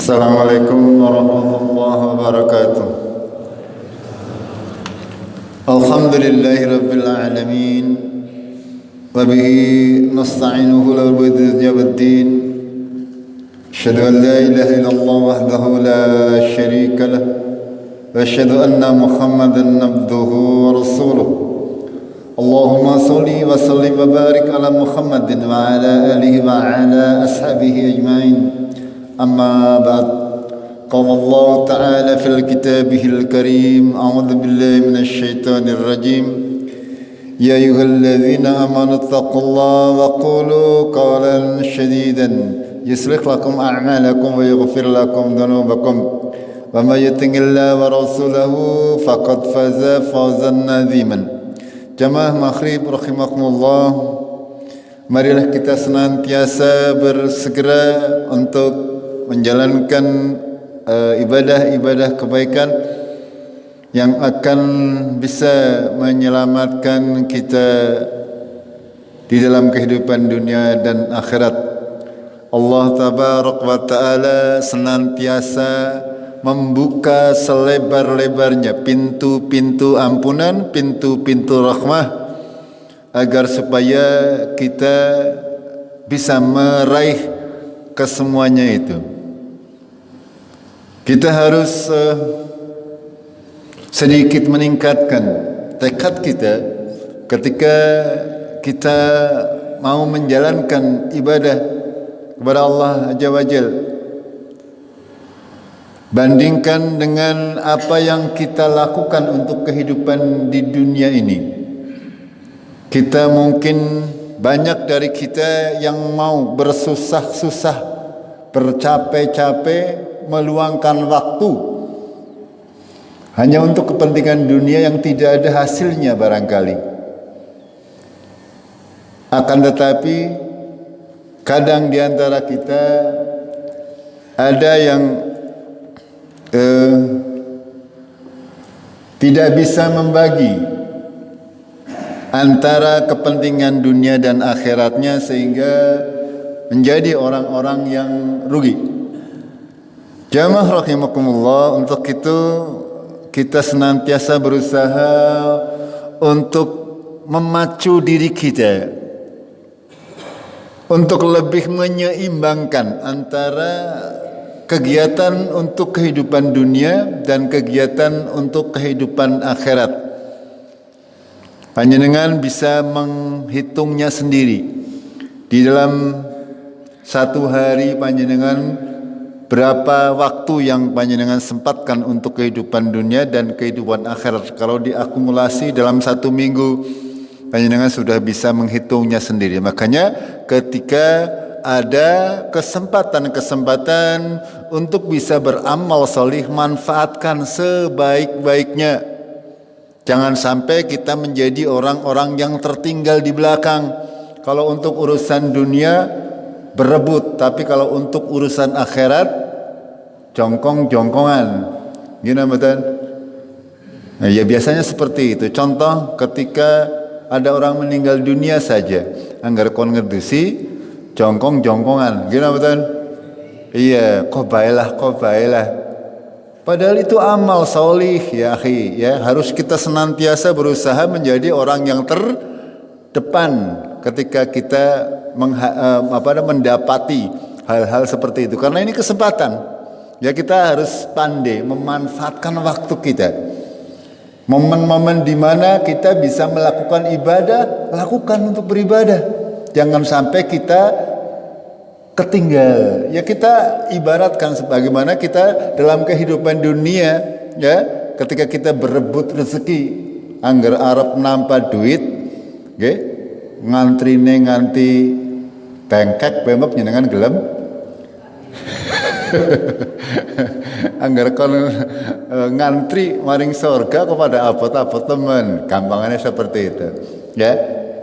Assalamualaikum warahmatullahi wabarakatuh. Alhamdulillahi rabbil alamin. Wa bihi nasta'inuhu ala al-din. Asyhadu an la ilaha illallah wahdahu la syarika lah. Wa asyhadu anna Muhammadan abduhu wa rasuluh. Allahumma salli wa sallim wa barik ala Muhammadin wa ala alihi wa ala ashabihi ajma'in. أما بعد قال الله تعالى في كتابه الكريم أعوذ بالله من الشيطان الرجيم يا أيها الذين آمنوا اتقوا الله وقولوا قولا سديدا يصلح لكم أعمالكم ويغفر لكم ذنوبكم ومن يطع الله ورسوله فقد فاز فوزا عظيما. Jamaah maghrib rahimakumullah, marilah kita senantiasa bersegera untuk menjalankan ibadah-ibadah kebaikan yang akan bisa menyelamatkan kita di dalam kehidupan dunia dan akhirat. Allah tabarak wa ta'ala senantiasa membuka selebar-lebarnya pintu-pintu ampunan, pintu-pintu rahmah, agar supaya kita bisa meraih kesemuanya itu. Kita harus sedikit meningkatkan tekad kita ketika kita mau menjalankan ibadah kepada Allah Azza wa Jalla. Bandingkan dengan apa yang kita lakukan untuk kehidupan di dunia ini. Kita mungkin, banyak dari kita yang mau bersusah-susah, bercapek-capek, meluangkan waktu hanya untuk kepentingan dunia yang tidak ada hasilnya barangkali. Akan tetapi kadang di antara kita ada yang tidak bisa membagi antara kepentingan dunia dan akhiratnya, sehingga menjadi orang-orang yang rugi. Jamaah rahimakumullah, untuk itu kita senantiasa berusaha untuk memacu diri kita untuk lebih menyeimbangkan antara kegiatan untuk kehidupan dunia dan kegiatan untuk kehidupan akhirat. Panjenengan bisa menghitungnya sendiri. Di dalam satu hari panjenengan berapa waktu yang panjenengan sempatkan untuk kehidupan dunia dan kehidupan akhirat. Kalau diakumulasi dalam satu minggu, panjenengan sudah bisa menghitungnya sendiri. Makanya ketika ada kesempatan-kesempatan untuk bisa beramal solih, manfaatkan sebaik-baiknya. Jangan sampai kita menjadi orang-orang yang tertinggal di belakang. Kalau untuk urusan dunia berebut, tapi kalau untuk urusan akhirat jongkong-jongkongan. Gimana betul? Nah, ya biasanya seperti itu. Contoh ketika ada orang meninggal dunia saja, anggar kon ngerdusi jongkong-jongkongan. Gimana betul? Iya, kok baiklah. Padahal itu amal solih ya akhi, ya. Harus kita senantiasa berusaha menjadi orang yang terdepan ketika kita mendapati hal-hal seperti itu. Karena ini kesempatan. Ya, kita harus pandai memanfaatkan waktu kita. Momen-momen di mana kita bisa melakukan ibadah, lakukan untuk beribadah. Jangan sampai kita ketinggal. Ya, kita ibaratkan sebagaimana kita dalam kehidupan dunia, ya, ketika kita berebut rezeki, anggar arep nampa duit, nggih, ngantrine nganti bengkek bembek nyenengan gelem. Anggar kon ngantri maring surga kepada abot-abot teman, gampangannya seperti itu. Ya,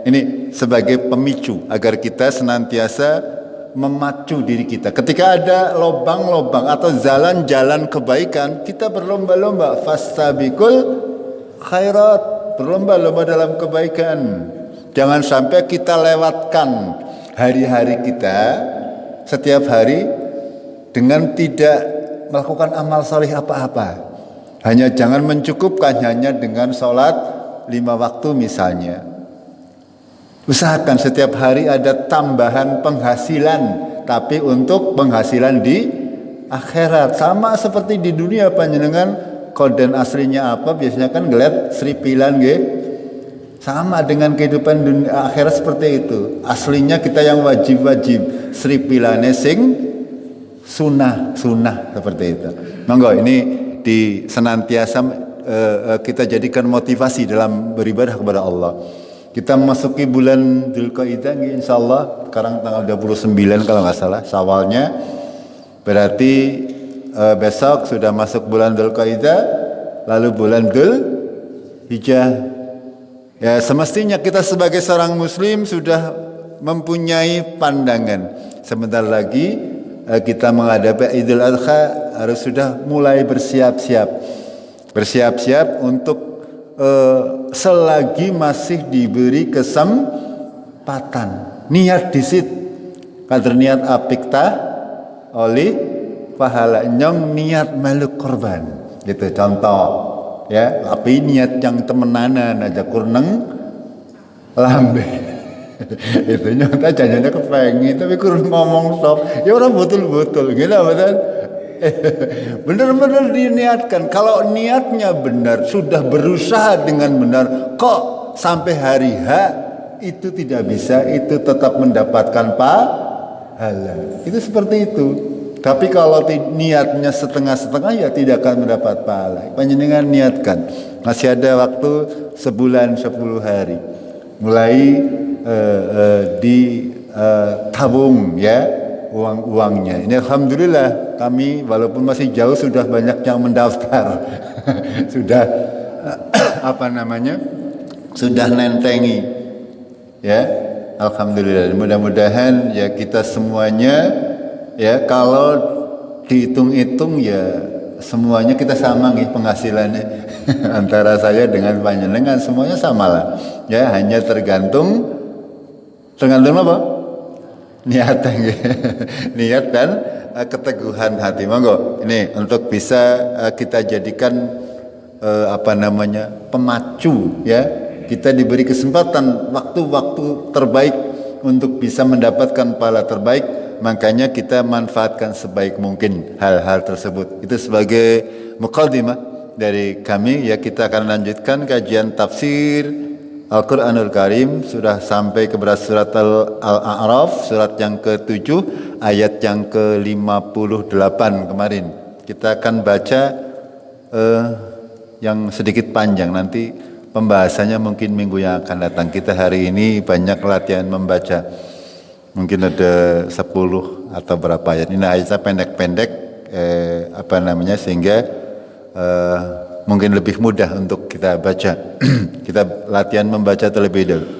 ini sebagai pemicu agar kita senantiasa memacu diri kita. Ketika ada lobang-lobang atau jalan-jalan kebaikan, kita berlomba-lomba, fastabiqul khairat, berlomba-lomba dalam kebaikan. Jangan sampai kita lewatkan hari-hari kita setiap hari dengan tidak melakukan amal soleh apa-apa. Hanya jangan mencukupkan hanya dengan sholat 5 waktu misalnya. Usahakan setiap hari ada tambahan penghasilan, tapi untuk penghasilan di akhirat. Sama seperti di dunia panjenengan, koden aslinya apa? Biasanya kan gelet seripilan nggih. Sama dengan kehidupan dunia akhirat seperti itu. Aslinya kita yang wajib-wajib, seripilane sing sunnah seperti itu. Monggo ini senantiasa kita jadikan motivasi dalam beribadah kepada Allah. Kita memasuki bulan Dzulqa'dah insyaallah sekarang tanggal 29 kalau nggak salah Syawalnya. Berarti besok sudah masuk bulan Dzulqa'dah, lalu bulan Dzulhijjah. Ya, semestinya kita sebagai seorang muslim sudah mempunyai pandangan. Sebentar lagi kita menghadapi Idul Adha, harus sudah mulai bersiap-siap untuk selagi masih diberi kesempatan. Niat disit kader niat apik tah oli pahala nyong niat melu korban gitu contoh ya. Tapi niat yang temenanan aja kurneng lambe itu nyata janjinya kepengen tapi kurang ngomong stop ya orang betul-betul gitu betul. Benar-benar diniatkan. Kalau niatnya benar, sudah berusaha dengan benar, kok sampai hari H itu tidak bisa, itu tetap mendapatkan pahala. Itu seperti itu. Tapi kalau niatnya setengah-setengah ya tidak akan mendapat pahala. Panjenengan niatkan. Masih ada waktu sebulan 10 hari. Mulai ditabung ya uang-uangnya. Ini alhamdulillah kami walaupun masih jauh sudah banyak yang mendaftar. Sudah sudah nentengi. Ya, alhamdulillah. Mudah-mudahan ya kita semuanya ya kalau dihitung-hitung ya semuanya kita sama nih penghasilannya. Antara saya dengan panjenengan semuanya samalah. Ya, hanya tergantung apa? Niat dan keteguhan hati. Monggo ini untuk bisa kita jadikan pemacu ya. Kita diberi kesempatan waktu-waktu terbaik untuk bisa mendapatkan pahala terbaik, makanya kita manfaatkan sebaik mungkin hal-hal tersebut. Itu sebagai muqaddimah dari kami ya. Kita akan lanjutkan kajian tafsir Al-Quranul Karim, sudah sampai kepada surat Al-A'raf, surat yang ke-7, ayat yang ke-58 kemarin. Kita akan baca yang sedikit panjang, nanti pembahasannya mungkin minggu yang akan datang. Kita hari ini banyak latihan membaca, mungkin ada 10 atau berapa ayat. Ini ayatnya pendek-pendek, sehingga mungkin lebih mudah untuk kita baca. Kita latihan membaca terlebih dahulu.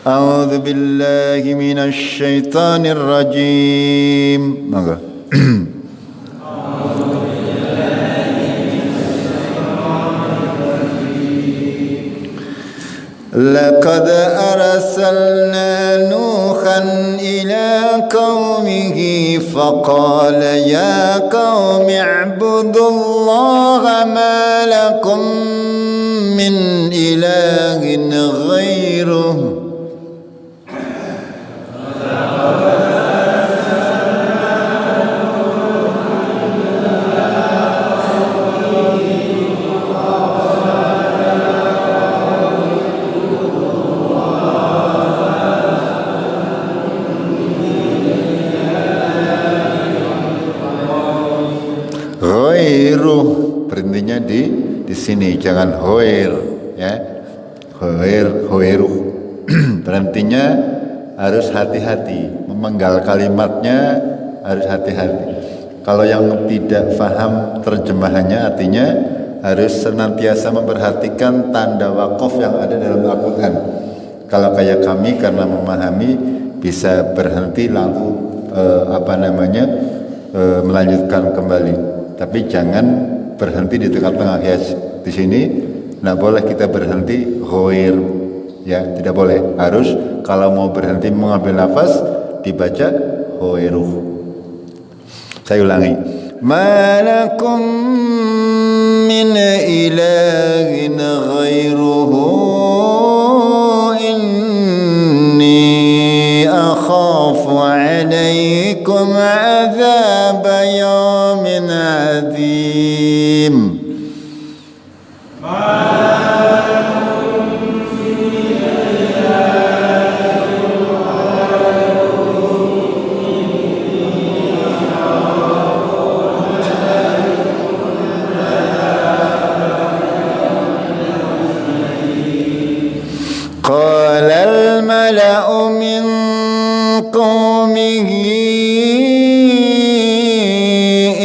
A'udzu billahi minasy syaithanir rajim. Monggo. Laqad arsalna Nuhan ila qaumihi faqala ya qaumi i'budullaha ma lakum min ilahin ghairuh. Berhentinya di sini, jangan hoir ya. Hoiruh. Berhentinya harus hati-hati, memenggal kalimatnya harus hati-hati. Kalau yang tidak paham terjemahannya, artinya harus senantiasa memperhatikan tanda wakaf yang ada dalam Al-Quran. Kalau kayak kami karena memahami bisa berhenti lalu melanjutkan kembali. Tapi jangan berhenti di tengah-tengah ya. Di sini tidak boleh kita berhenti ghoir ya, tidak boleh. Harus kalau mau berhenti mengambil nafas dibaca ghoiruh. Saya ulangi. ما لكم من إله غيره إني أخاف عليكم عذاب يوم عظيم قال الملأ من قومه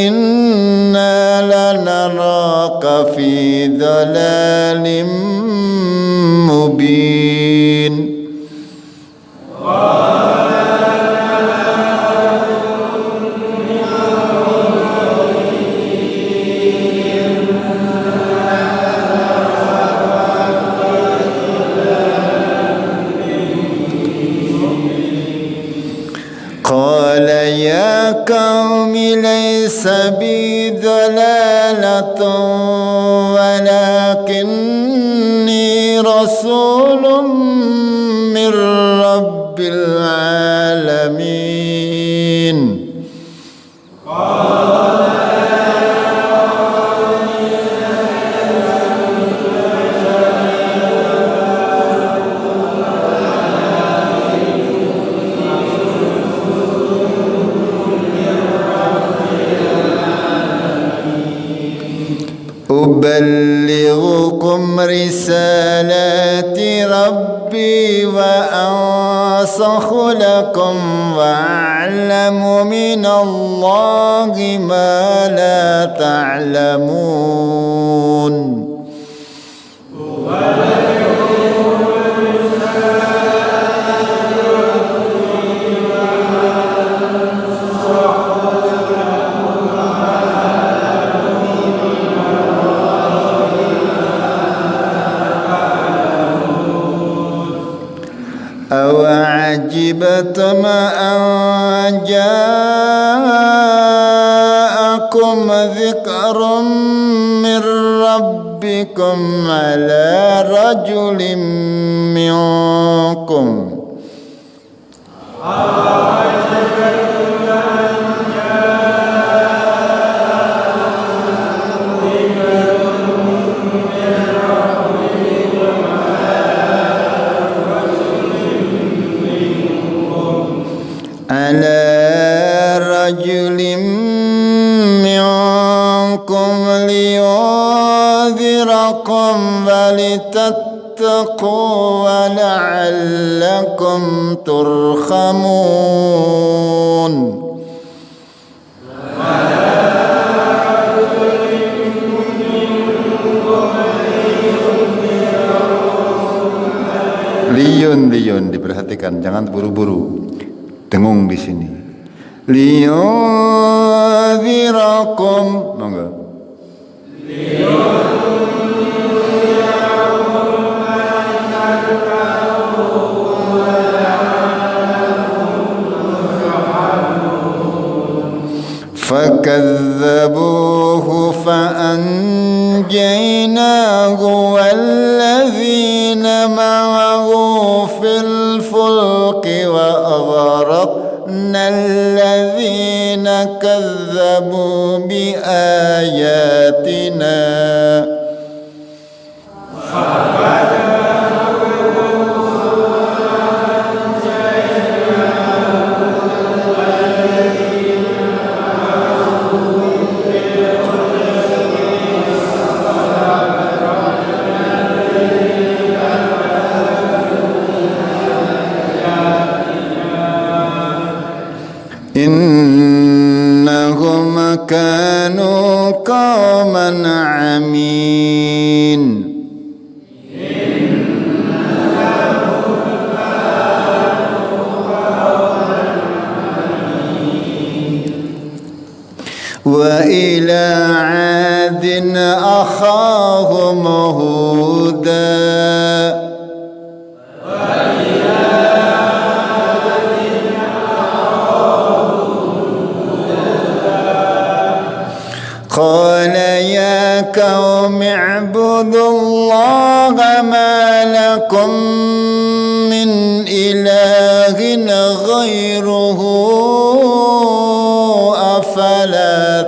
إنا لنراك في ضلال مبين قال يا قوم ليس بي ضلالة ولكني رسول من رب العالمين أبلغكم رسالات ربي وأنصح لكم وأعلم من الله ما لا تعلمون أوعجبتم أن جاءكم ذكر من ربكم على رجل منكم على رجل منكم لينذركم ولتتقوا ولعلكم ترحمون Liyun diperhatikan, jangan buru-buru. Dengung di sini. Liyunzirakum, monggo. فكذبوه فأنجيناه والذين معه في الفلك وأغرقنا الذين كذبوا بآياتنا إنهم كانوا قوما عمين وإلى عاد أخاهم هودا قال يا قوم اعبدوا الله ما لكم من إله غيره أفلا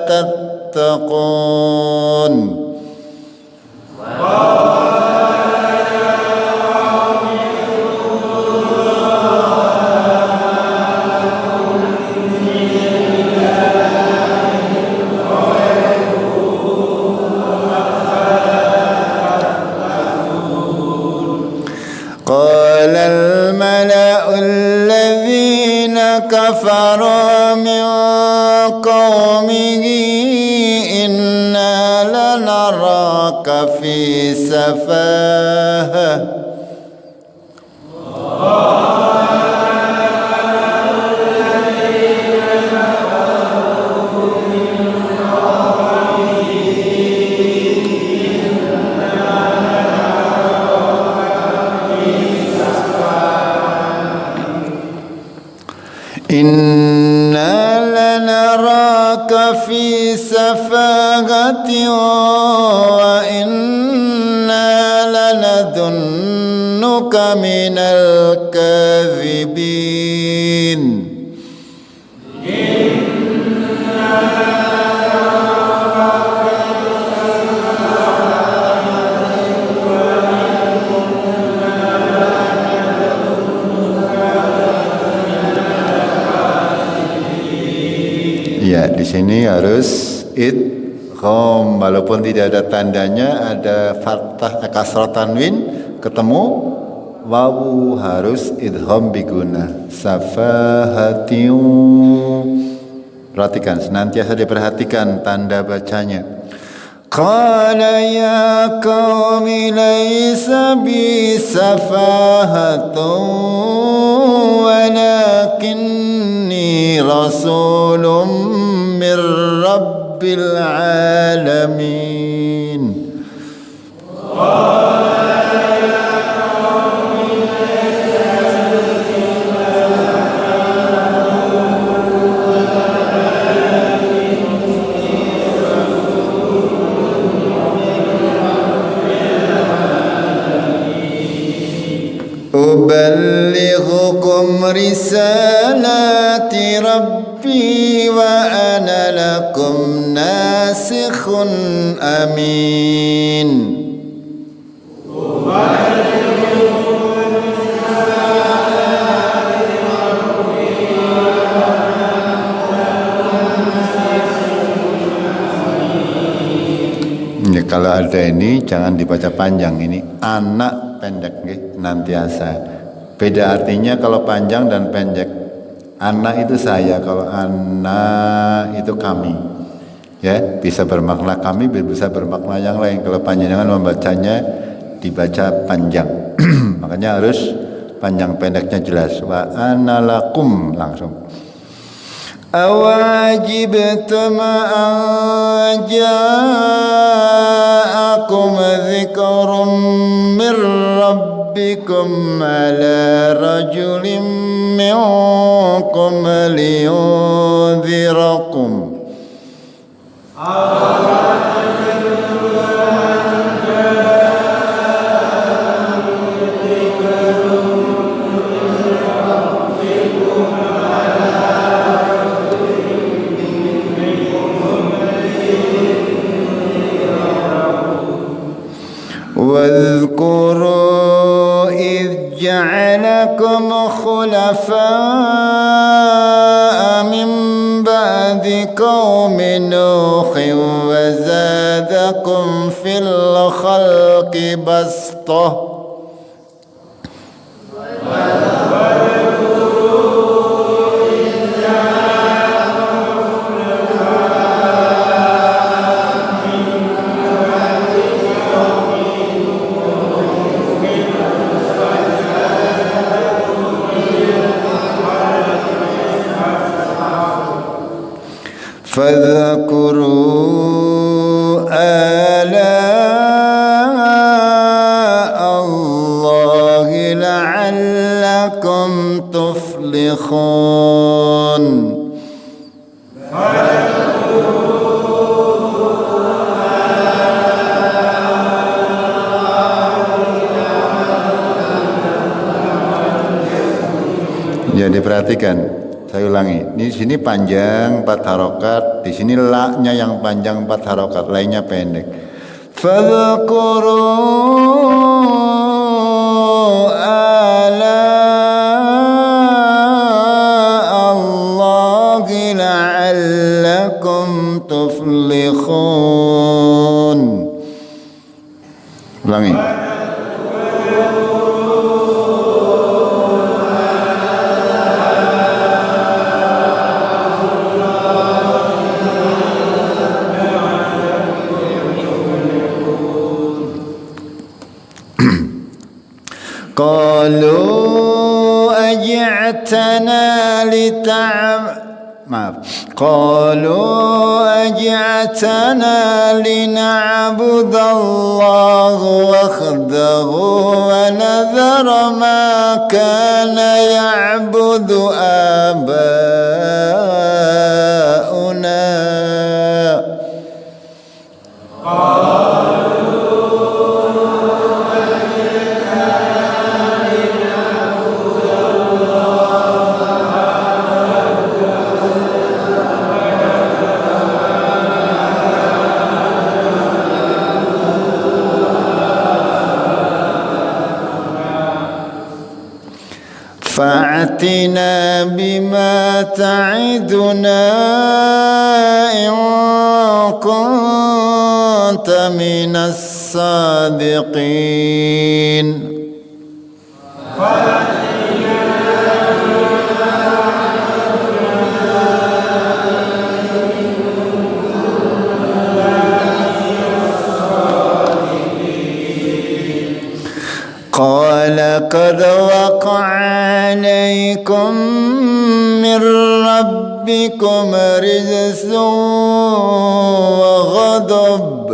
تتقون قال الملأ الذين كفروا من قومه إنا لنراك في سفاهة إنا لنراك في سفاهة وإنا لنظنك من الكاذبين Ya, di sini harus idgham walaupun tidak ada tandanya, ada fathah kasrah tanwin ketemu wawu harus idgham biguna safahatiu. Perhatikan, senantiasa diperhatikan tanda bacanya. Qala ya qaumi laysa bi safahatun walakinni rasulun min rabbil alamin. أبلغكم رسالات ربي وأنا لكم ناصح أمين. Ya, kalau ada ini jangan dibaca panjang, ini anak pendek nantiasa. Beda artinya kalau panjang dan pendek. Anak itu saya, kalau anak itu kami. Ya, bisa bermakna kami, bisa bermakna yang lain. Kalau panjangan membacanya dibaca panjang. Makanya harus panjang pendeknya jelas. Wa ana lakum langsung. Awajibtum an ja'akum dzikrum mir rabbikum ala rajulin minkum liyunzirakum. واذكروا إذ جعلكم خلفاء من بعد قوم نوح وزادكم في الخلق بسطة. فاذكروا آلاء الله لعلكم تفلحون. Perhatikan, saya ulangi. Di sini panjang 4 harokat, di sini la-nya yang panjang 4 harokat, lainnya pendek. Fadhkuru ala Allahi la'allakum tuflihun. Ulangi. Qalu aj'atana lina'budallaha wahdahu wa nadhara ma kana ya'budu abauna. Fa'atina bima ta'iduna in kunta minas sadiqin. Qala qad waqa'a alaykum min rabbikum rijsun wa ghadab.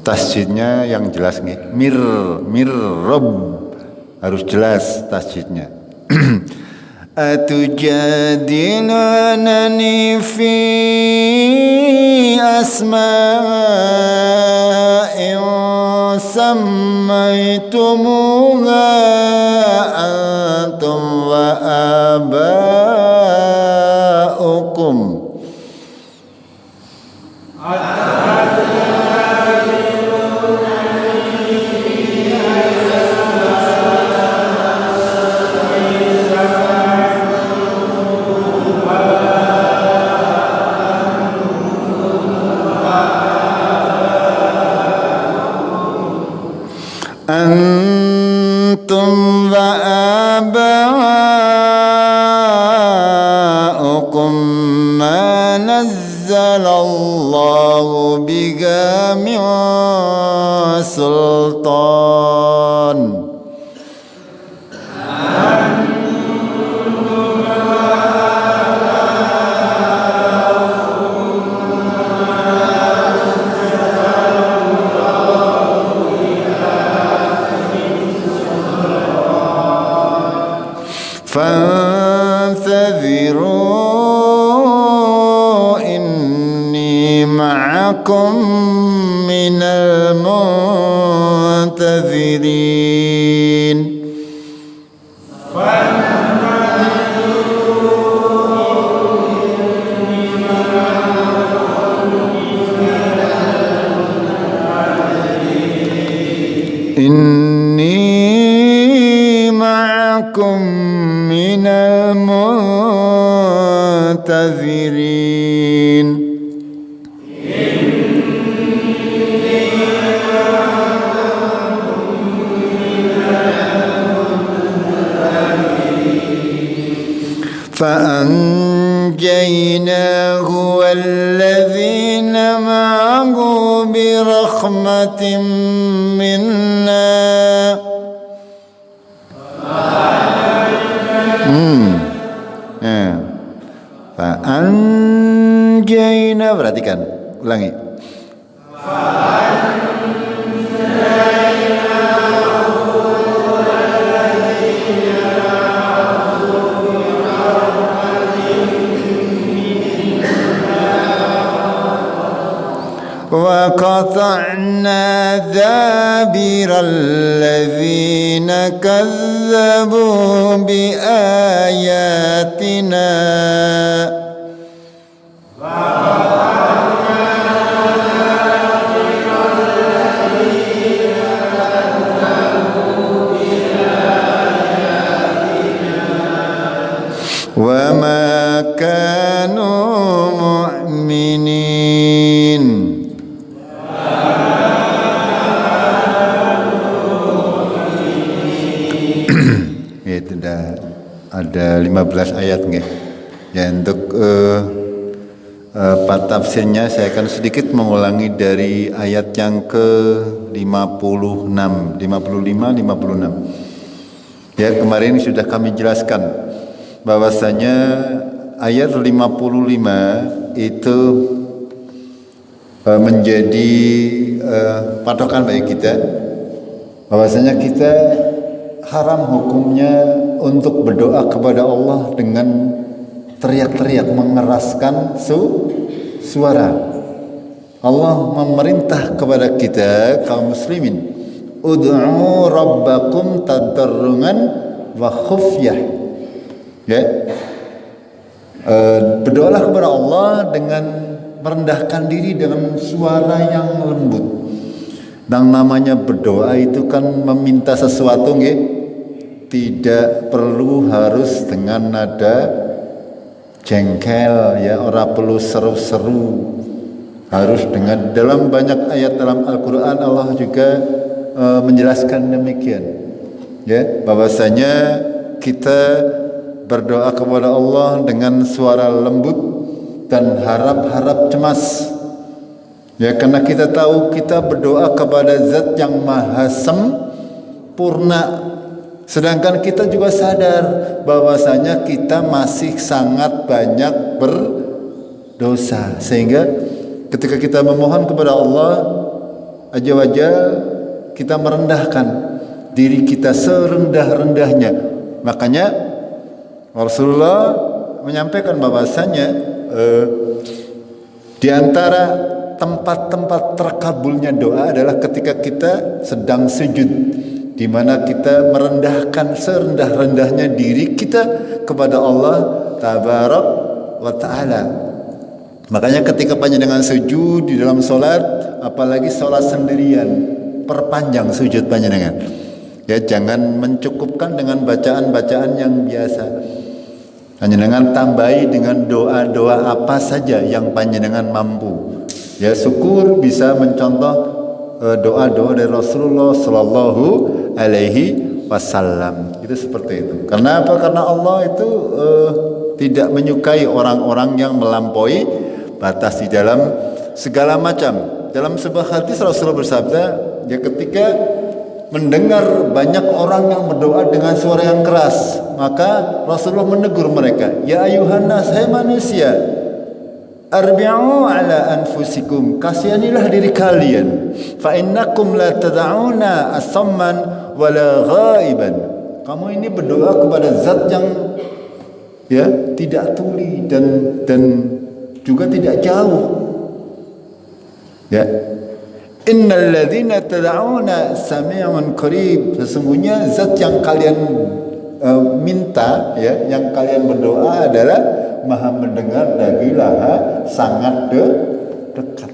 Tasjidnya yang jelas nih. Mir Rabb. Harus jelas tasjidnya. Atujadilunani fi asma'in sammaitumuha antum wa aba'ukum. Antum wa aba'ukum ma nazzalallahu biha min sultan. Fantadhiru inni ma'akum minal muntadhirin. Inni ma'akum minal muntadhirin. فأنجيناه والذين معه برحمة منا. Fa'anjayna, perhatikan, ulangi. وقطعنا دابر الذين كذبوا بآياتنا وما كانوا مؤمنين. Itu ada 15 ayat nggih. Ya, untuk tafsirnya saya akan sedikit mengulangi dari ayat yang ke-56, 55, 56. Ya, kemarin sudah kami jelaskan bahwasanya ayat 55 itu menjadi patokan bagi kita, bahwasanya kita haram hukumnya untuk berdoa kepada Allah dengan teriak-teriak, mengeraskan suara. Allah memerintah kepada kita kaum muslimin, ud'u rabbakum tadarrungan wa khufyah. Ya, berdoalah kepada Allah dengan merendahkan diri dengan suara yang lembut. Dan namanya berdoa itu kan meminta sesuatu, nggih. Tidak perlu harus dengan nada jengkel, ya, ora perlu seru-seru. Harus dengan, dalam banyak ayat dalam Al-Qur'an Allah juga menjelaskan demikian. Ya, bahwasanya kita berdoa kepada Allah dengan suara lembut dan harap-harap cemas. Ya, karena kita tahu kita berdoa kepada Zat yang Maha Sempurna. Sedangkan kita juga sadar bahwasanya kita masih sangat banyak berdosa. Sehingga ketika kita memohon kepada Allah Azza wa Jalla, kita merendahkan diri kita serendah-rendahnya. Makanya Rasulullah menyampaikan bahwasanya di antara tempat-tempat terkabulnya doa adalah ketika kita sedang sujud, di mana kita merendahkan serendah-rendahnya diri kita kepada Allah Tabarak wa Ta'ala. Makanya ketika panjenengan sujud di dalam solat, apalagi solat sendirian, perpanjang sujud panjenengan. Ya, jangan mencukupkan dengan bacaan-bacaan yang biasa. Panjenengan tambahi dengan doa-doa apa saja yang panjenengan mampu. Ya, syukur bisa mencontoh doa-doa dari Rasulullah Sallallahu Alaihi Wasallam. Itu seperti itu. Karena apa? Karena Allah itu tidak menyukai orang-orang yang melampaui batas di dalam segala macam. Dalam sebuah hadis Rasulullah bersabda, ya, ketika mendengar banyak orang yang berdoa dengan suara yang keras, maka Rasulullah menegur mereka, ya ayuhan nas, hai manusia, arbi'u ala anfusikum, kasihanilah diri kalian, fa innakum la tad'una as-samman wala ghaiban. Kamu ini berdoa kepada Zat yang, ya, tidak tuli dan juga tidak jauh. Ya, innal ladzina tad'una sami'un qarib. Sesungguhnya Zat yang kalian minta, ya, yang kalian berdoa adalah Maha mendengar lagi laha sangat dekat.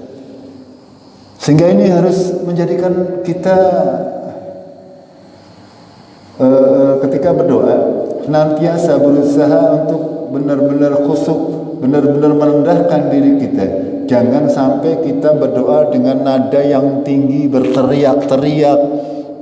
Sehingga ini harus menjadikan kita ketika berdoa senantiasa berusaha untuk benar-benar khusyuk, benar-benar merendahkan diri kita. Jangan sampai kita berdoa dengan nada yang tinggi, berteriak-teriak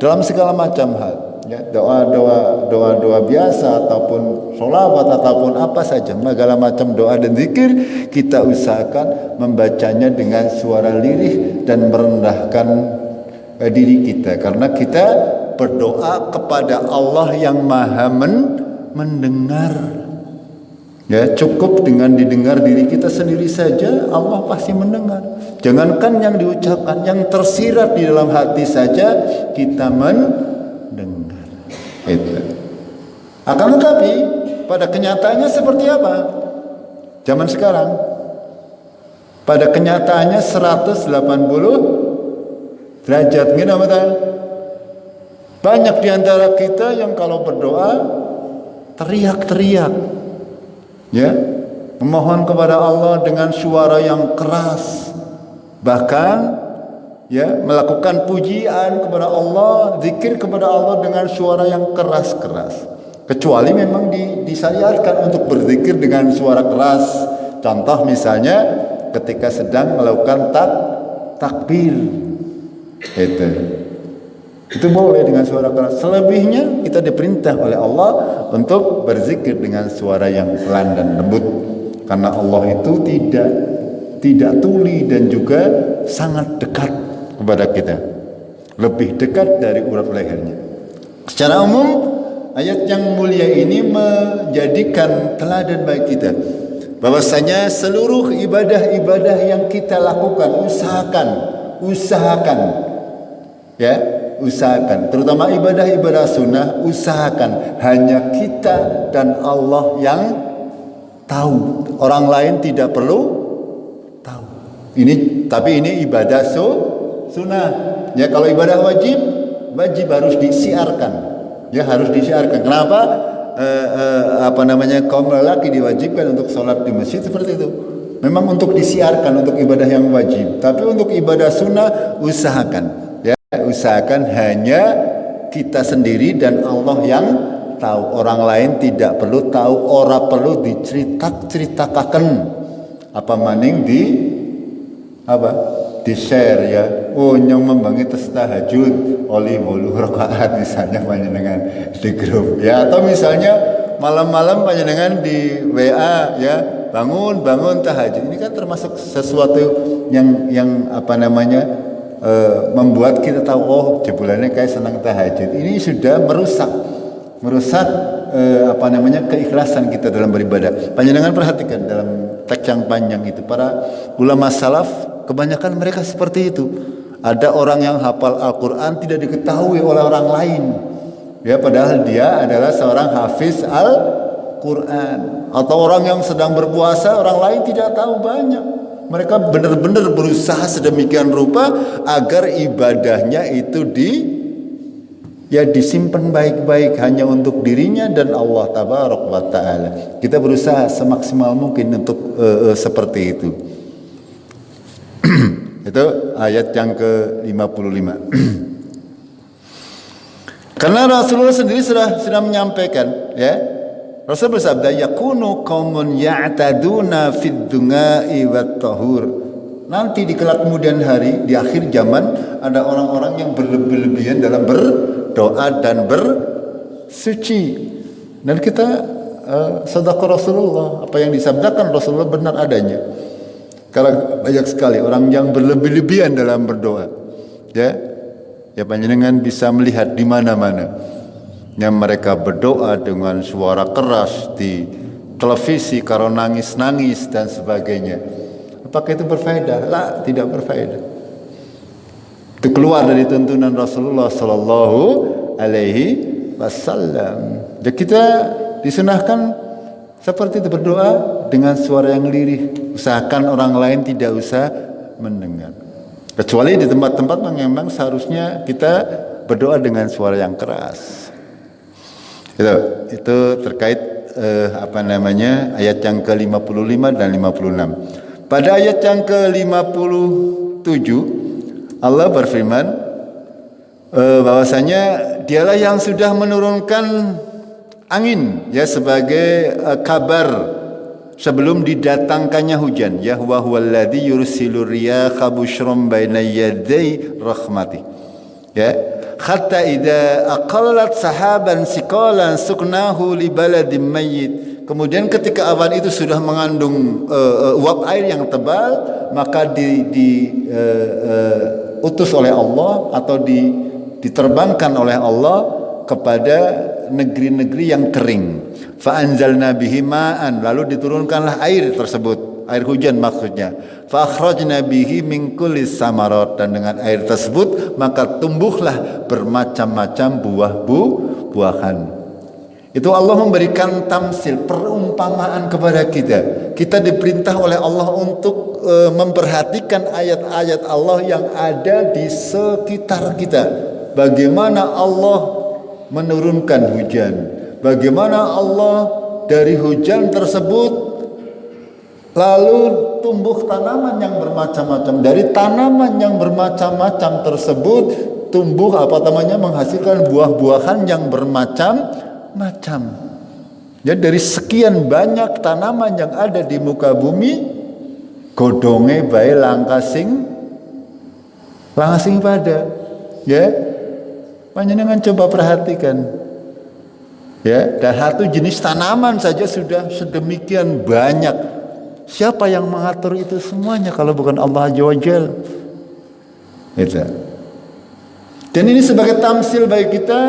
dalam segala macam hal. Ya, doa biasa ataupun sholawat ataupun apa saja, segala macam doa dan zikir kita usahakan membacanya dengan suara lirih dan merendahkan diri kita, karena kita berdoa kepada Allah yang Maha mendengar. Ya, cukup dengan didengar diri kita sendiri saja Allah pasti mendengar. Jangankan yang diucapkan, yang tersirat di dalam hati saja kita mendengar. Itu. Akan tetapi pada kenyataannya seperti apa? Zaman sekarang Pada kenyataannya 180 derajat. Banyak di antara kita yang kalau berdoa teriak-teriak, ya, memohon kepada Allah dengan suara yang keras, bahkan ya melakukan pujian kepada Allah, zikir kepada Allah dengan suara yang keras-keras. Kecuali memang disyariatkan untuk berzikir dengan suara keras. Contoh misalnya ketika sedang melakukan takbir, itu boleh dengan suara keras. Selebihnya kita diperintah oleh Allah untuk berzikir dengan suara yang pelan dan lembut, karena Allah itu tidak tuli dan juga sangat dekat kepada kita, lebih dekat dari urat lehernya. Secara umum ayat yang mulia ini menjadikan teladan bagi kita, bahwasanya seluruh ibadah-ibadah yang kita lakukan usahakan, terutama ibadah-ibadah sunnah, usahakan hanya kita dan Allah yang tahu. Orang lain tidak perlu tahu. Tapi ini ibadah sunnah. Ya, kalau ibadah wajib harus disiarkan. Ya, harus disiarkan. Kenapa? Kaum lelaki diwajibkan untuk sholat di masjid seperti itu. Memang untuk disiarkan, untuk ibadah yang wajib. Tapi untuk ibadah sunnah usahakan. Usahakan hanya kita sendiri dan Allah yang tahu. Orang lain tidak perlu tahu, ora perlu diceritakan apa maning di share ya. Oh, nyong membangi tes tahajud oli 8 rakaat misalnya panjenengan di grup ya, atau misalnya malam-malam panjenengan di WA ya, bangun tahajud. Ini kan termasuk sesuatu yang membuat kita tahu, oh jebulannya kayak senang tahajud. Ini sudah merusak keikhlasan kita dalam beribadah. Panjenengan perhatikan dalam teks yang panjang itu, para ulama salaf kebanyakan mereka seperti itu. Ada orang yang hafal Al-Quran tidak diketahui oleh orang lain, ya, padahal dia adalah seorang hafiz Al-Quran. Atau orang yang sedang berpuasa, orang lain tidak tahu banyak. Mereka benar-benar berusaha sedemikian rupa agar ibadahnya itu disimpan baik-baik hanya untuk dirinya dan Allah tabarak wa ta'ala. Kita berusaha semaksimal mungkin untuk seperti itu. Itu ayat yang ke-55. Karena Rasulullah sendiri sudah menyampaikan, ya. Rasul bersabda, yakunu qaumun ya'taduna fid dunga'i wat tahur. Nanti di kelak kemudian hari, di akhir zaman, ada orang-orang yang berlebihan dalam berdoa dan bersuci. Dan kita sedekah Rasulullah, apa yang disabdakan Rasulullah benar adanya. Karena banyak sekali orang yang berlebihan dalam berdoa. Ya panjenengan bisa melihat di mana-mana yang mereka berdoa dengan suara keras di televisi karena nangis-nangis dan sebagainya. Apakah itu berfaedah? La, tidak berfaedah. Itu keluar dari tuntunan Rasulullah sallallahu alaihi wasallam. Dan kita disunahkan seperti itu, berdoa dengan suara yang lirih. Usahakan orang lain tidak usah mendengar. Kecuali di tempat-tempat yang memang seharusnya kita berdoa dengan suara yang keras. Itu terkait ayat yang ke-55 dan 56. Pada ayat yang ke-57 Allah berfirman bahwasanya dialah yang sudah menurunkan angin ya sebagai kabar sebelum didatangkannya hujan. Ya wa huwallazi yursilur riyaha busyran baina yaday rahmati. Ya, hatta idza aqallat sahaban siqalan suknahu li baladin mayyit. Kemudian ketika awan itu sudah mengandung uap air yang tebal, maka utus oleh Allah atau diterbangkan oleh Allah kepada negeri-negeri yang kering. Fa anzalna bihi ma'an, lalu diturunkanlah air tersebut, air hujan maksudnya. Fa akhrajna bihi min kulli samarat, dan dengan air tersebut maka tumbuhlah bermacam-macam buah-buahan. Itu Allah memberikan tamsil, perumpamaan kepada kita. Kita diperintah oleh Allah untuk memperhatikan ayat-ayat Allah yang ada di sekitar kita. Bagaimana Allah menurunkan hujan, bagaimana Allah dari hujan tersebut lalu tumbuh tanaman yang bermacam-macam. Dari tanaman yang bermacam-macam tersebut tumbuh menghasilkan buah-buahan yang bermacam-macam. Jadi dari sekian banyak tanaman yang ada di muka bumi, godonge bae langkasing pada, ya. Panjenengan coba perhatikan, ya. Dan satu jenis tanaman saja sudah sedemikian banyak. Siapa yang mengatur itu semuanya kalau bukan Allah Azza wa Jalla? Itu. Dan ini sebagai tamsil bagi kita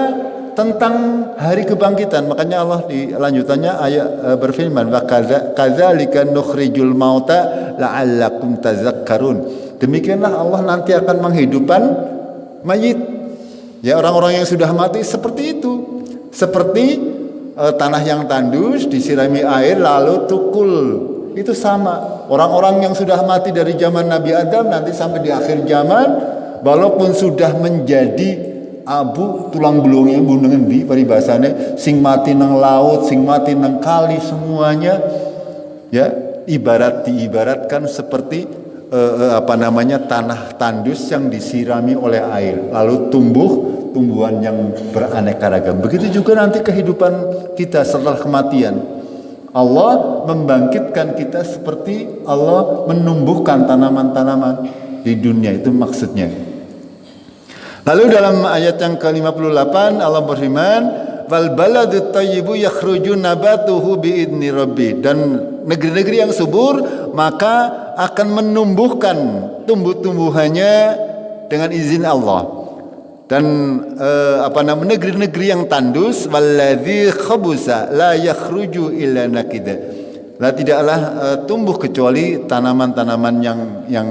tentang hari kebangkitan. Makanya Allah di lanjutannya ayat berfirman, wa kadzalika nukhrijul mauta la'allakum tazakkarun. Demikianlah Allah nanti akan menghidupkan mayit. Ya, orang-orang yang sudah mati seperti itu. Seperti tanah yang tandus disirami air lalu tukul. Itu sama. Orang-orang yang sudah mati dari zaman Nabi Adam nanti sampai di akhir zaman, walaupun sudah menjadi abu tulang belungnya bunuh endi paribasane, sing mati nang laut, sing mati nang kali, semuanya ya diibaratkan seperti tanah tandus yang disirami oleh air lalu tumbuhan yang beraneka ragam. Begitu juga nanti kehidupan kita setelah kematian. Allah membangkitkan kita seperti Allah menumbuhkan tanaman-tanaman di dunia, itu maksudnya. Lalu dalam ayat yang ke-58 Allah berfirman, wal baladut thayyibu yakhruju nabatuhu biidzni rabbi. Dan negeri-negeri yang subur maka akan menumbuhkan tumbuh-tumbuhannya dengan izin Allah. Dan negeri-negeri yang tandus, walladzi khabusa la yakhruju illa nakida. Tidaklah tumbuh kecuali tanaman-tanaman yang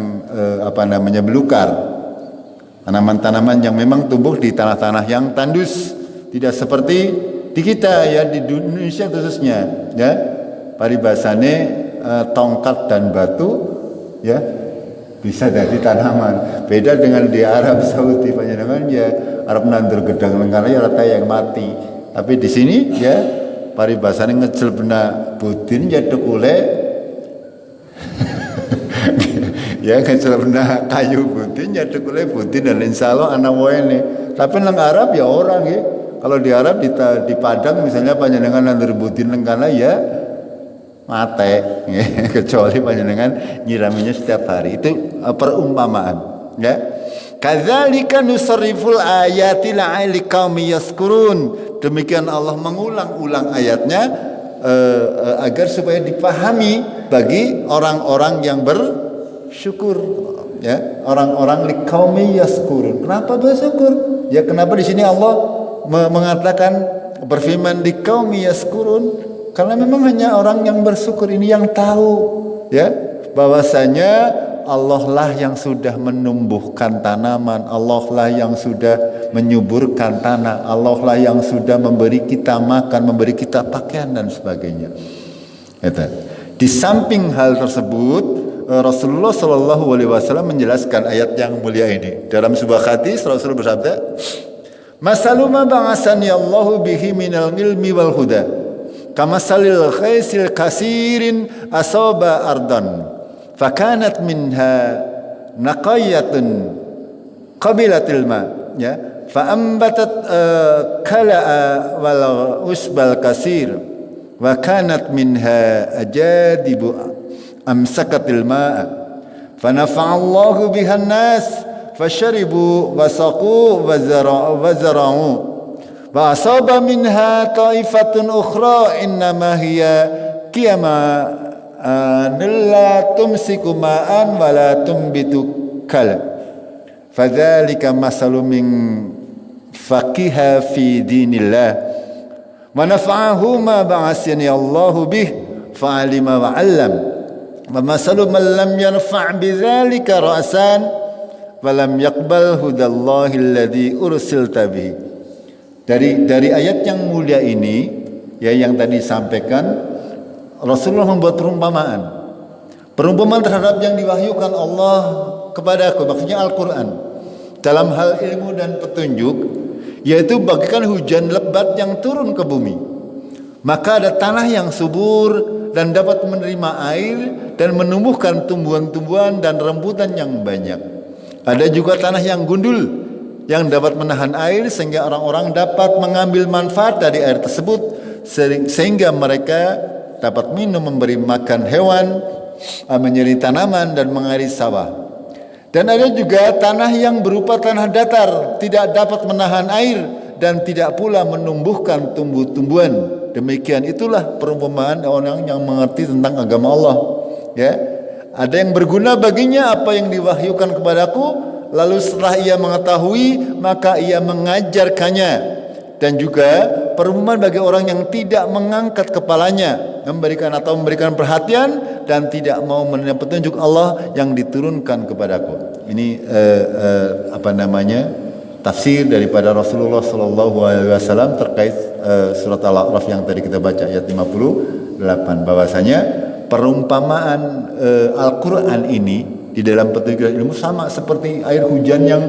belukar. Tanaman-tanaman yang memang tumbuh di tanah-tanah yang tandus, tidak seperti di kita, ya, di Indonesia khususnya, ya. Paribasane tongkat dan batu, ya, bisa jadi tanaman. Beda dengan di Arab Saudi, panjenengan ya Arab nandur gedang lengkara ya rata yang mati. Tapi di sini ya paribasane ngecel bena budin ya dekule. Ya ngecel bena kayu budin ya dekule budin, dan insyaallah ana wene. Tapi nang Arab ya orang ya. Kalau di Arab di Padang misalnya panjenengan nandur budin lengkara ya mate, kecuali panjenengan nyiraminya setiap hari. Itu perumpamaan, ya. Kadzalika nusarriful ayati la'ali qaumi yaskurun. Demikian Allah mengulang-ulang ayatnya agar supaya dipahami bagi orang-orang yang bersyukur, ya. Orang-orang liqaumi yaskurun. Kenapa bersyukur? Ya, kenapa di sini Allah mengatakan berfirman liqaumi yaskurun? Karena memang hanya orang yang bersyukur ini yang tahu, ya, bahwasanya Allah lah yang sudah menumbuhkan tanaman, Allah lah yang sudah menyuburkan tanah, Allah lah yang sudah memberi kita makan, memberi kita pakaian dan sebagainya. Di samping hal tersebut, Rasulullah Shallallahu Alaihi Wasallam menjelaskan ayat yang mulia ini dalam sebuah hadis. Rasul bersabda, "Masaluma ba'asani Allahu bihi minal ilmi wal huda. Kamasalil khaisil kasirin asaba ardan fakanat minha naqayatun qabilatil ma, ya, faambatat kala'a wal usbal kasir wa kanat minha ajadibu amsakatil ma'a fanafa'allahu bihan nas fasharibu wasaqu wazara'u wa asaba minha taifatun ukhra innama hiya qiyama la tumsiku ma'an wa la tumbitu kal fadzalika masalu min faqiha fi dinillah wa nafa'ahu ma ba'asani Allahu bih fa'alima wa 'allam wa masalu man lam yanfa' bidzalika ra'san wa lam yaqbal hudallahi alladhi ursilta bihi. Dari ayat yang mulia ini ya yang tadi disampaikan, Rasulullah membuat perumpamaan. Perumpamaan terhadap yang diwahyukan Allah kepada aku, maksudnya Al-Quran. Dalam hal ilmu dan petunjuk, yaitu bagaikan hujan lebat yang turun ke bumi. Maka ada tanah yang subur dan dapat menerima air dan menumbuhkan tumbuhan-tumbuhan dan rembutan yang banyak. Ada juga tanah yang gundul yang dapat menahan air sehingga orang-orang dapat mengambil manfaat dari air tersebut sehingga mereka dapat minum, memberi makan hewan, menyeri tanaman dan mengairi sawah. Dan ada juga tanah yang berupa tanah datar, tidak dapat menahan air dan tidak pula menumbuhkan tumbuh-tumbuhan. Demikian itulah perumpamaan orang yang mengerti tentang agama Allah. Ya, ada yang berguna baginya apa yang diwahyukan kepadaku, lalu setelah ia mengetahui maka ia mengajarkannya. Dan juga perumpamaan bagi orang yang tidak mengangkat kepalanya, memberikan perhatian dan tidak mau menerima petunjuk Allah yang diturunkan kepadaku. Ini tafsir daripada Rasulullah SAW terkait surat Al-A'raf yang tadi kita baca ayat 58, bahwasanya perumpamaan Al-Quran ini di dalam petunjuk ilmu sama seperti air hujan yang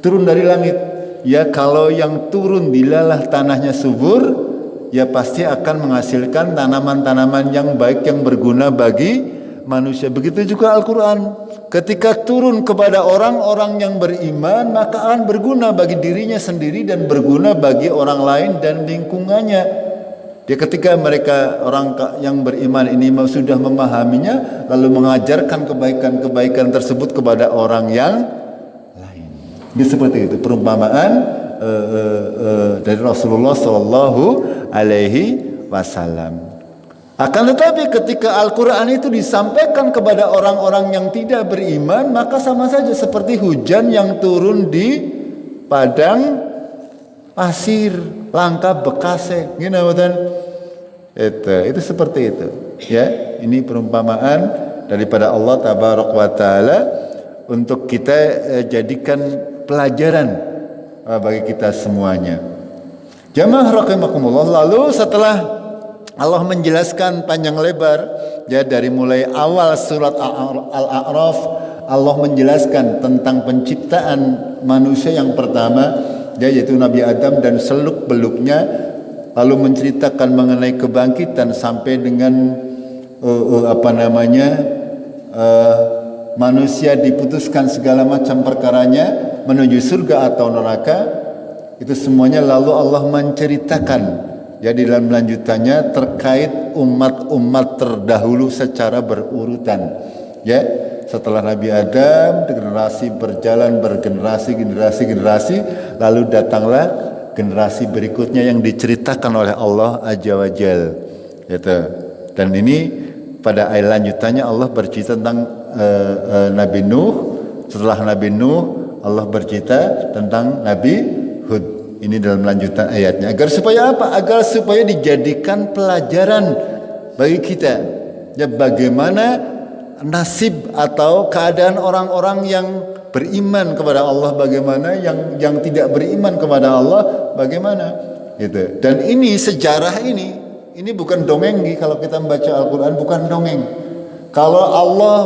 turun dari langit. Ya, kalau yang turun dilalah tanahnya subur, ya pasti akan menghasilkan tanaman-tanaman yang baik yang berguna bagi manusia. Begitu juga Al-Quran, ketika turun kepada orang-orang yang beriman, maka akan berguna bagi dirinya sendiri dan berguna bagi orang lain dan lingkungannya. Ya, ketika mereka orang yang beriman ini sudah memahaminya, lalu mengajarkan kebaikan-kebaikan tersebut kepada orang yang ini seperti itu perumpamaan dari Rasulullah Sallallahu Alaihi Wasallam. Akan tetapi ketika Al-Quran itu disampaikan kepada orang-orang yang tidak beriman, maka sama saja seperti hujan yang turun di padang pasir langka bekase, itu seperti itu. Ya, ini perumpamaan daripada Allah Tabaraka wa Taala untuk kita jadikan pelajaran bagi kita semuanya. Jamaah rahimakumullah, lalu setelah Allah menjelaskan panjang lebar, ya dari mulai awal surat Al-A'raf, Allah menjelaskan tentang penciptaan manusia yang pertama, yaitu Nabi Adam dan seluk-beluknya, lalu menceritakan mengenai kebangkitan sampai dengan manusia diputuskan segala macam perkaranya menuju surga atau neraka. Itu semuanya lalu Allah menceritakan ya di dalam lanjutannya terkait umat-umat terdahulu secara berurutan. Ya, setelah Nabi Adam generasi berjalan bergenerasi, lalu datanglah generasi berikutnya yang diceritakan oleh Allah Azza wa Jalla. Gitu. Dan ini pada ayat lanjutannya Allah bercerita tentang Nabi Nuh. Setelah Nabi Nuh, Allah bercerita tentang Nabi Hud. Ini dalam lanjutan ayatnya. Agar supaya apa? Agar supaya dijadikan pelajaran bagi kita. Ya, bagaimana nasib atau keadaan orang-orang yang beriman kepada Allah, bagaimana yang tidak beriman kepada Allah, bagaimana gitu. Dan ini sejarah ini bukan dongeng. Kalau kita membaca Al-Quran bukan dongeng. Kalau Allah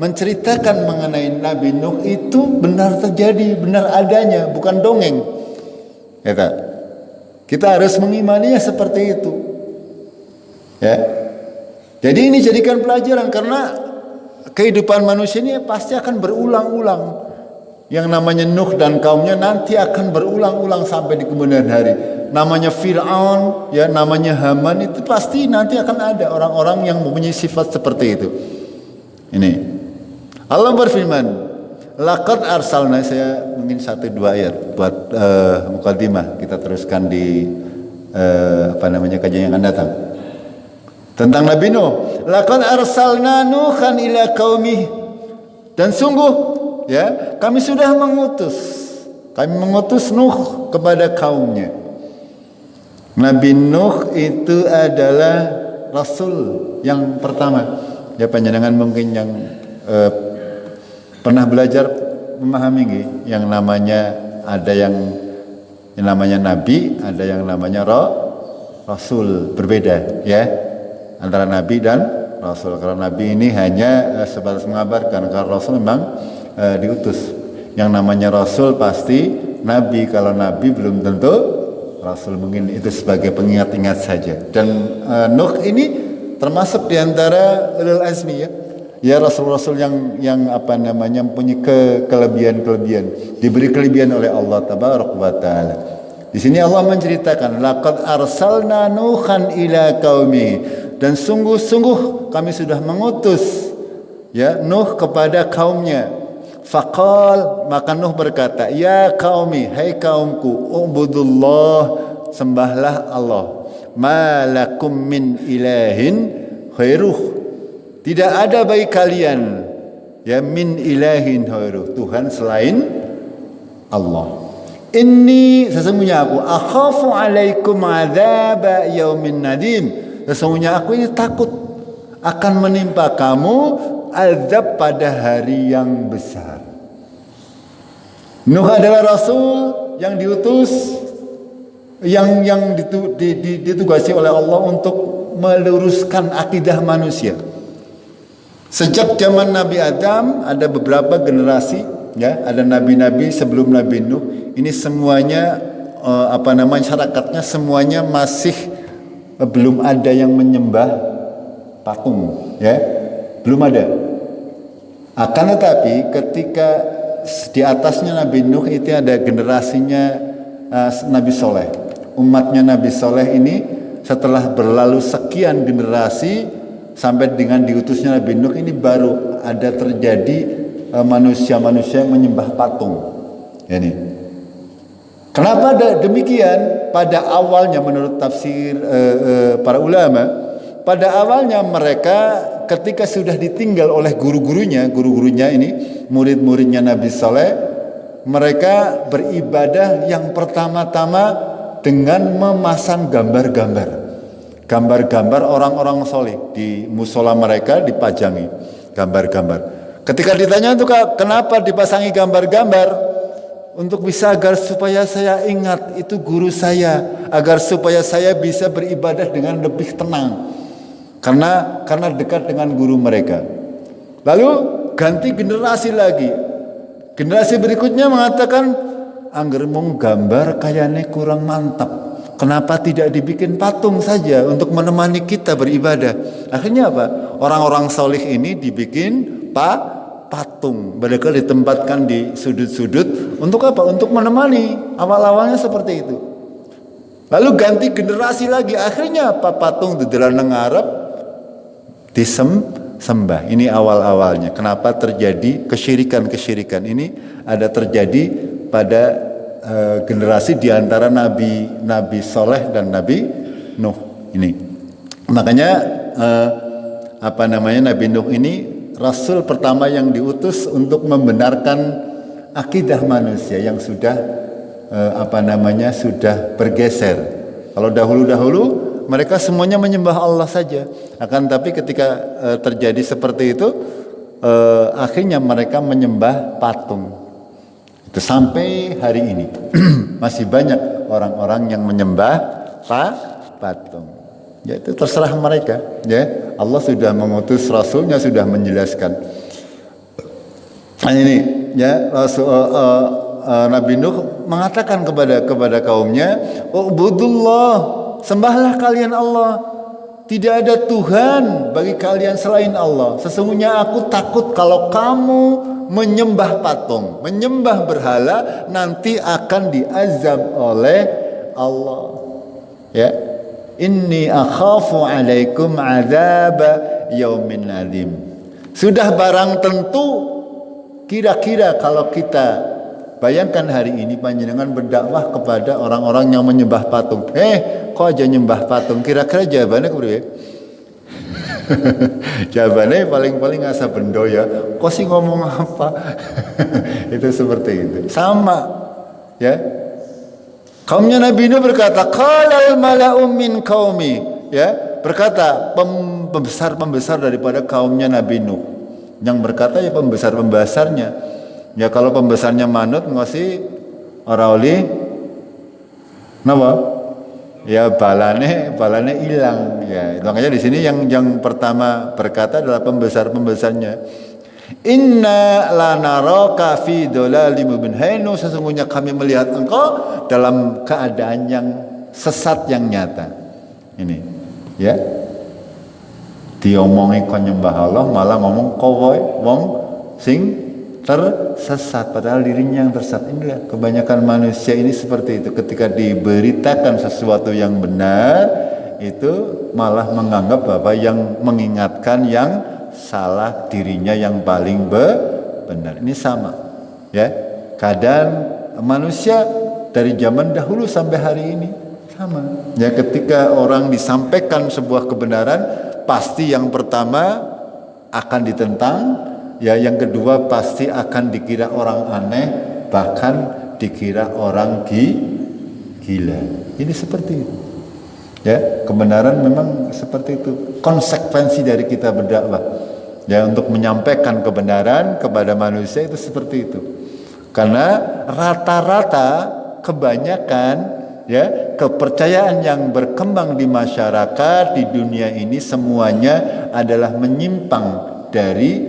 menceritakan mengenai Nabi Nuh itu benar terjadi, benar adanya, bukan dongeng. Kita harus mengimaninya seperti itu. Ya. Jadi ini jadikan pelajaran karena kehidupan manusia ini pasti akan berulang-ulang. Yang namanya Nuh dan kaumnya nanti akan berulang-ulang sampai di kemudian hari. Namanya Fir'aun, ya namanya Haman, itu pasti nanti akan ada orang-orang yang mempunyai sifat seperti itu. Ini Allah berfirman, laqad arsalna, saya mungkin 1-2 ayat buat mukadimah, kita teruskan di kajian yang akan datang tentang Nabi Nuh. Laqad arsalna Nuhan ila qaumih, dan sungguh ya kami sudah mengutus Nuh kepada kaumnya. Nabi Nuh itu adalah Rasul yang pertama. Ya, panjenengan mungkin yang pernah belajar memahami yang namanya ada yang namanya Nabi, ada yang namanya rasul, berbeda ya antara nabi dan rasul. Karena nabi ini hanya sebatas mengabarkan, kalau rasul memang diutus. Yang namanya rasul pasti nabi, kalau nabi belum tentu rasul, mungkin itu sebagai pengingat-ingat saja. Dan Nuh ini termasuk diantara ulul azmi ya rasul-rasul yang apa namanya mempunyai kelebihan, diberi kelebihan oleh Allah tabaraka wa taala. Di sini Allah menceritakan laqad arsalna nuhan ila qaumi, dan sungguh-sungguh kami sudah mengutus ya Nuh kepada kaumnya. Faqal, maka Nuh berkata, ya qaumi, hai kaumku, ubudullah, sembahlah Allah, ma lakum min ilahin khairuh, tidak ada bagi kalian ya min ilahin khairuh, Tuhan selain Allah. Inni, sesungguhnya aku, akhafu alaikum adzaba yaumin nadim, sesungguhnya aku ini takut akan menimpa kamu azab pada hari yang besar. Nuh adalah rasul yang diutus, yang ditugasi oleh Allah untuk meluruskan akidah manusia. Sejak zaman Nabi Adam ada beberapa generasi ya, ada nabi-nabi sebelum Nabi Nuh. Ini semuanya masyarakatnya semuanya masih belum ada yang menyembah patung ya. Belum ada. Akan tetapi ketika di atasnya Nabi Nuh itu ada generasinya Nabi Soleh. Umatnya Nabi Soleh ini setelah berlalu sekian generasi sampai dengan diutusnya Nabi Nuh ini baru ada terjadi manusia-manusia yang menyembah patung. Ini. Kenapa demikian? Pada awalnya menurut tafsir para ulama, pada awalnya mereka ketika sudah ditinggal oleh guru-gurunya ini murid-muridnya Nabi Saleh, mereka beribadah yang pertama-tama dengan memasang gambar-gambar orang-orang soleh di musola mereka, dipajangi gambar-gambar. Ketika ditanya itu kenapa dipasangi gambar-gambar, untuk bisa agar supaya saya ingat itu guru saya, agar supaya saya bisa beribadah dengan lebih tenang. Karena dekat dengan guru mereka. Lalu ganti generasi lagi. Generasi berikutnya mengatakan, angger mung gambar kayaknya kurang mantap. Kenapa tidak dibikin patung saja untuk menemani kita beribadah? Akhirnya apa? Orang-orang solih ini dibikin patung. Mereka ditempatkan di sudut-sudut. Untuk apa? Untuk menemani. Awal-awalnya seperti itu. Lalu ganti generasi lagi. Akhirnya apa? Patung di dalam Arab disembah. Ini awal-awalnya. Kenapa terjadi kesyirikan ini ada terjadi pada generasi di antara Nabi Soleh dan Nabi Nuh ini. Makanya Nabi Nuh ini rasul pertama yang diutus untuk membenarkan akidah manusia yang sudah sudah bergeser. Kalau dahulu mereka semuanya menyembah Allah saja. Akan tapi ketika terjadi seperti itu, akhirnya mereka menyembah patung. Itu sampai hari ini masih banyak orang-orang yang menyembah patung. Ya itu terserah mereka. Ya Allah sudah mengutus rasulnya, sudah menjelaskan. Ini ya Nabi Nuh mengatakan kepada kaumnya, "Ubudullah, sembahlah kalian Allah. Tidak ada Tuhan bagi kalian selain Allah. Sesungguhnya aku takut kalau kamu menyembah patung, menyembah berhala, nanti akan diazab oleh Allah." Ya. Inni akhafu alaikum adzaba yaumin adim. Sudah barang tentu, kira-kira kalau kita bayangkan hari ini panjenengan berdakwah kepada orang-orang yang menyembah patung. Kok aja nyembah patung? Kira-kira jawabannya kepriye? Jawabannya paling-paling asa bendo ya. Kok sih ngomong apa? Itu seperti itu. Sama ya. Kaumnya Nabi Nuh berkata, qalal mala'u min qaumi, ya, berkata pembesar-pembesar daripada kaumnya Nabi Nuh. Yang berkata ya pembesar-pembesarnya. Ya kalau pembesarnya manut ngasih ora oli napa? ya balane hilang ya. Makanya di sini yang pertama berkata adalah pembesarnya. Inna lanaraka fi dhalalim mubin. Sesungguhnya kami melihat engkau dalam keadaan yang sesat yang nyata. Ini ya. Diomongi kon nyembah Allah malah ngomong kowe wong sing tersesat padahal dirinya yang tersesat. Inilah kebanyakan manusia ini seperti itu, ketika diberitakan sesuatu yang benar itu malah menganggap bahwa yang mengingatkan yang salah dirinya yang paling benar. Ini sama ya keadaan manusia dari zaman dahulu sampai hari ini sama ya. Ketika orang disampaikan sebuah kebenaran pasti yang pertama akan ditentang ya, yang kedua pasti akan dikira orang aneh, bahkan dikira orang gila. Ini seperti itu ya, kebenaran memang seperti itu, konsekuensi dari kita berdakwah ya, untuk menyampaikan kebenaran kepada manusia itu seperti itu. Karena rata-rata kebanyakan ya kepercayaan yang berkembang di masyarakat di dunia ini semuanya adalah menyimpang dari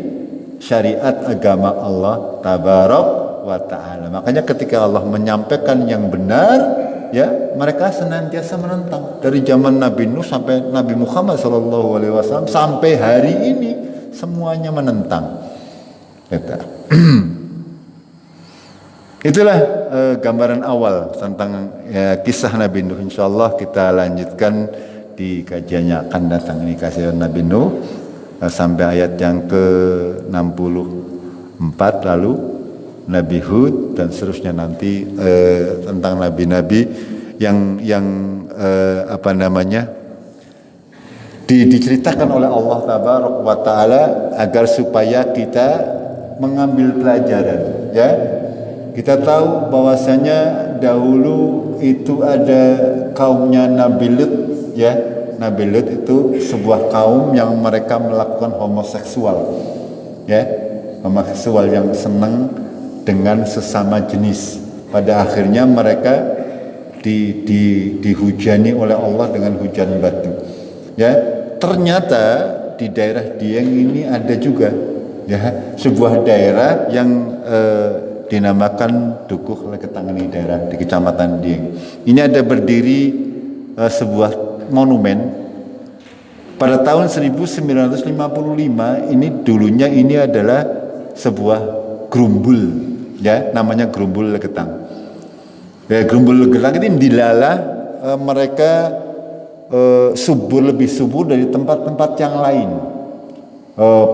syariat agama Allah tabarok wa ta'ala. Makanya ketika Allah menyampaikan yang benar ya, mereka senantiasa menentang dari zaman Nabi Nuh sampai Nabi Muhammad SAW sampai hari ini semuanya menentang. Itulah gambaran awal tentang kisah Nabi Nuh. Insyaallah kita lanjutkan di kajiannya akan datang. Ini kisah Nabi Nuh sampai ayat yang ke-64, lalu Nabi Hud dan seterusnya nanti tentang nabi-nabi yang diceritakan oleh Allah tabaraka wa taala agar supaya kita mengambil pelajaran ya. Kita tahu bahwasanya dahulu itu ada kaumnya Nabi Lut ya. Nabi Lut itu sebuah kaum yang mereka melakukan homoseksual ya. Homoseksual yang senang dengan sesama jenis. Pada akhirnya mereka dihujani oleh Allah dengan hujan batu. Ya, ternyata di daerah Dieng ini ada juga ya sebuah daerah yang dinamakan Dukuh Leketangan, ini daerah di Kecamatan Dieng. Ini ada berdiri sebuah monumen pada tahun 1955. Ini dulunya ini adalah sebuah gerumbul ya, namanya Gerumbul Leketang. Ya, Gerumbul Leketang ini dilalah mereka lebih subur dari tempat-tempat yang lain.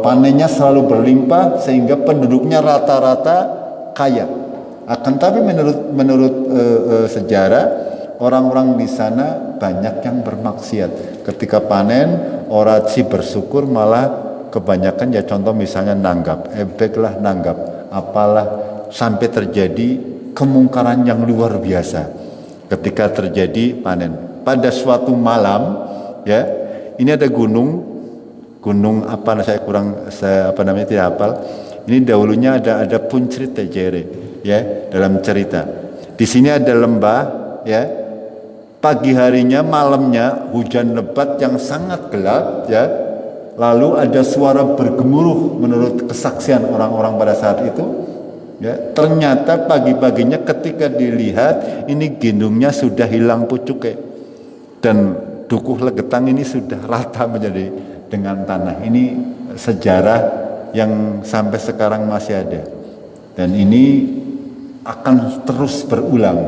Panennya selalu berlimpah sehingga penduduknya rata-rata kaya. Akan tapi menurut sejarah orang-orang di sana banyak yang bermaksiat. Ketika panen orang si bersyukur malah kebanyakan ya, contoh misalnya nanggap, ebek lah nanggap, apalah, sampai terjadi kemungkaran yang luar biasa ketika terjadi panen. Pada suatu malam ya, ini ada gunung apa saya tidak hafal. Ini dahulunya ada Puncrit Tejere ya dalam cerita. Di sini ada lembah ya. Pagi harinya, malamnya hujan lebat yang sangat gelap ya. Lalu ada suara bergemuruh menurut kesaksian orang-orang pada saat itu. Ya, ternyata pagi-paginya ketika dilihat ini gendungnya sudah hilang pucuknya dan Dukuh Legetang ini sudah rata menjadi dengan tanah. Ini sejarah yang sampai sekarang masih ada dan ini akan terus berulang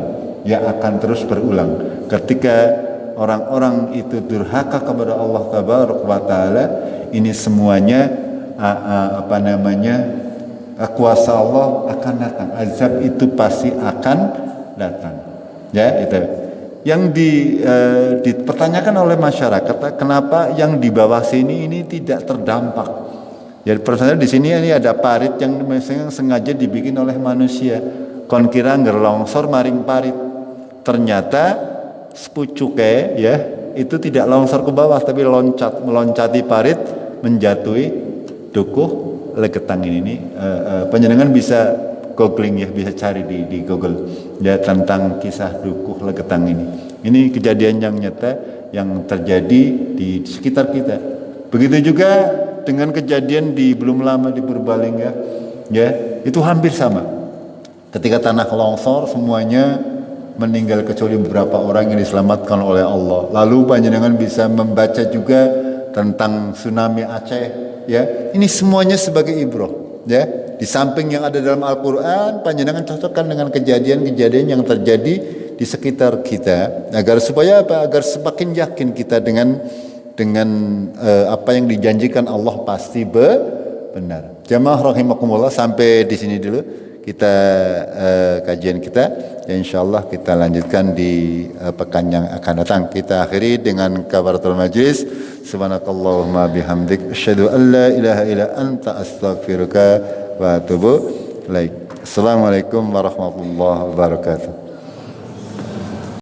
ya, akan terus berulang ketika orang-orang itu durhaka kepada Allah tabaraka wa taala. Ini semuanya kuasa Allah akan datang, azab itu pasti akan datang ya. Itu yang dipertanyakan oleh masyarakat, kenapa yang di bawah sini ini tidak terdampak. Ya, persoalannya di sini ini ada parit yang sengaja dibikin oleh manusia. Kon kira ngerlongsor maring parit. Ternyata sepucuke ya itu tidak longsor ke bawah tapi meloncati parit menjatuhi Dukuh Legetang ini. Panjenengan bisa googling ya, bisa cari di Google ya tentang kisah Dukuh Legetang ini. Ini kejadian yang nyata yang terjadi di sekitar kita. Begitu juga dengan kejadian di belum lama di Purbalingga ya, itu hampir sama. Ketika tanah longsor semuanya meninggal kecuali beberapa orang yang diselamatkan oleh Allah. Lalu panjenengan bisa membaca juga tentang tsunami Aceh ya. Ini semuanya sebagai ibrah ya. Di samping yang ada dalam Al-Qur'an, panjenengan cocokkan dengan kejadian-kejadian yang terjadi di sekitar kita agar supaya apa? Agar semakin yakin kita dengan apa yang dijanjikan Allah pasti benar. Jamaah rahimakumullah, sampai di sini dulu kita kajian kita. Ya, insyaallah kita lanjutkan di pekan yang akan datang. Kita akhiri dengan kafaratul majlis. Subhanakallahumma bihamdik asyhadu an la ilaha illa anta astaghfiruka wa atubu ilaik. Assalamualaikum warahmatullahi wabarakatuh.